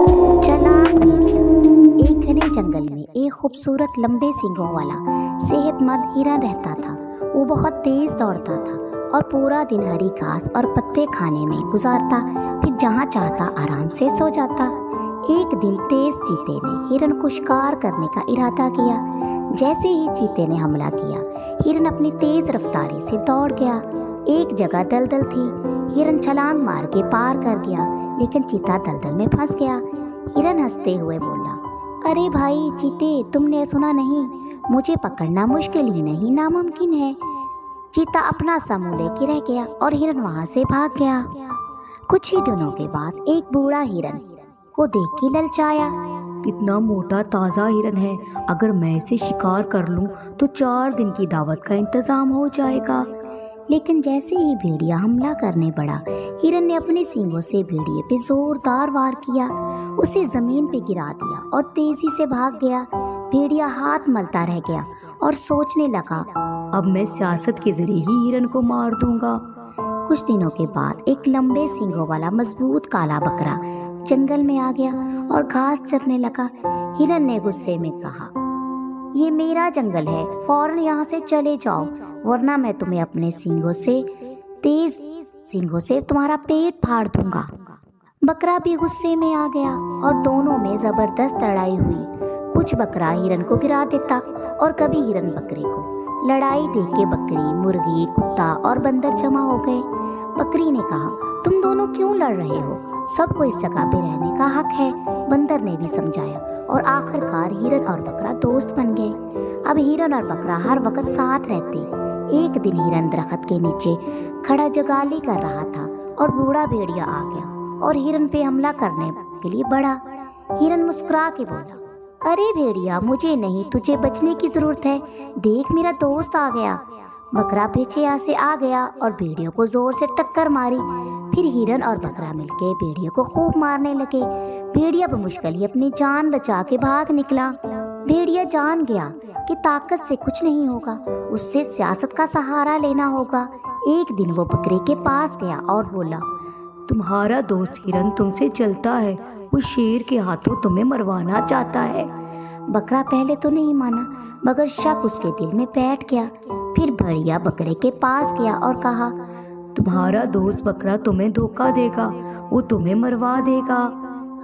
चालाक भेड़िया। एक घने जंगल में एक खूबसूरत लंबे सींगों वाला सेहतमंद हिरन रहता था। वो बहुत तेज दौड़ता था और पूरा दिन हरी घास और पत्ते खाने में गुजारता, फिर जहाँ चाहता आराम से सो जाता। एक दिन तेज चीते ने हिरन को शिकार करने का इरादा किया। जैसे ही चीते ने हमला किया, हिरन अपनी तेज रफ्तारी से दौड़ गया। एक जगह दलदल थी। हिरन छलांग मार के पार कर गया, लेकिन चीता दलदल में फंस गया। हिरन हंसते हुए बोला, अरे भाई चीते, तुमने सुना नहीं, मुझे पकड़ना मुश्किल ही नहीं नामुमकिन है। चीता अपना समूह लेके रह गया और हिरन वहां से भाग गया। कुछ ही दिनों के बाद एक बूढ़ा हिरन को देख के ललचाया। कितना मोटा ताज़ा हिरन है, अगर मैं इसे शिकार कर लूं तो 4 दिन की दावत का इंतजाम हो जाएगा। लेकिन जैसे ही भेड़िया हमला करने बढ़ा, हिरन ने अपने सींगों से भेड़िए पे जोरदार वार किया, उसे जमीन पे गिरा दिया और तेजी से भाग गया। भेड़िया हाथ मलता रह गया और सोचने लगा, अब मैं सियासत के जरिए ही हिरन को मार दूंगा। कुछ दिनों के बाद एक लंबे सींगों वाला मजबूत काला बकरा जंगल में आ गया और घास चरने लगा। हिरन ने गुस्से में कहा, ये मेरा जंगल है, फौरन यहाँ से चले जाओ, वरना मैं तुम्हें अपने तेज सींगों से तुम्हारा पेट फाड़ दूंगा। बकरा भी गुस्से में आ गया और दोनों में जबरदस्त लड़ाई हुई। कुछ बकरा हिरन को गिरा देता और कभी हिरन बकरे को। लड़ाई देख के बकरी, मुर्गी, कुत्ता और बंदर जमा हो गए। बकरी ने कहा, तुम दोनों क्यों लड़ रहे हो? सबको इस जगह पे रहने का हक है। बंदर ने भी समझाया और आखिरकार हिरन और बकरा दोस्त बन गए। अब हिरन और बकरा हर वक्त साथ रहते। एक दिन हिरन दरख्त के नीचे खड़ा जगाली कर रहा था और बूढ़ा भेड़िया आ गया और हिरन पे हमला करने के लिए बढ़ा। हिरन मुस्कुरा के बोला, अरे भेड़िया, मुझे नहीं, तुझे बचने की जरूरत है, देख मेरा दोस्त आ गया। बकरा पीछे से आ गया और भेड़ियों को जोर से टक्कर मारी। फिर हिरन और बकरा मिलके भेड़ियों को खूब मारने लगे। भेड़िया बमुश्किल ही अपनी जान बचा के भाग निकला। भेड़िया जान गया कि ताकत से कुछ नहीं होगा, उससे सियासत का सहारा लेना होगा। एक दिन वो बकरे के पास गया और बोला, तुम्हारा दोस्त हिरन तुमसे चलता है, वो शेर के हाथों तुम्हें मरवाना चाहता है। बकरा पहले तो नहीं माना, मगर शक उसके दिल में बैठ गया। फिर भेड़िया बकरे के पास गया और कहा, तुम्हारा दोस्त बकरा तुम्हें धोखा देगा, वो तुम्हें मरवा देगा।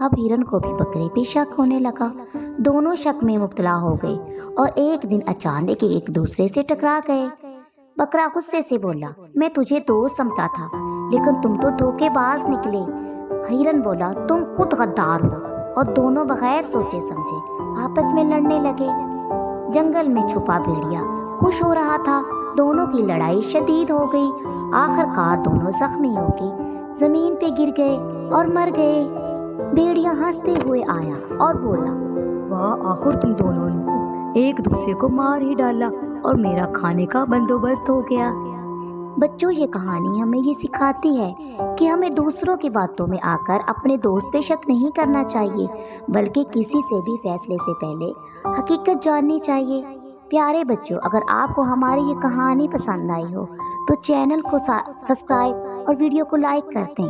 अब हिरन को भी बकरे पे शक होने लगा। दोनों शक में मुब्तला हो गए और एक दिन अचानक एक दूसरे से टकरा गए। बकरा गुस्से से बोला, मैं तुझे दोस्त समझता था, लेकिन तुम तो धोखेबाज निकले। हिरन बोला, तुम खुद गद्दार हो। और दोनों बगैर सोचे समझे आपस में लड़ने लगे। जंगल में छुपा भेड़िया खुश हो रहा था। दोनों की लड़ाई शदीद हो गई। आखिरकार दोनों जख्मी होके जमीन पे गिर गए और मर गए। भेड़िया हंसते हुए आया और बोला, वाह, आखिर तुम दोनों ने एक दूसरे को मार ही डाला और मेरा खाने का बंदोबस्त हो गया। बच्चों, ये कहानी हमें ये सिखाती है कि हमें दूसरों की बातों में आकर अपने दोस्त पे शक नहीं करना चाहिए, बल्कि किसी से भी फैसले से पहले हकीकत जाननी चाहिए। प्यारे बच्चों, अगर आपको हमारी ये कहानी पसंद आई हो तो चैनल को सब्सक्राइब और वीडियो को लाइक कर दें।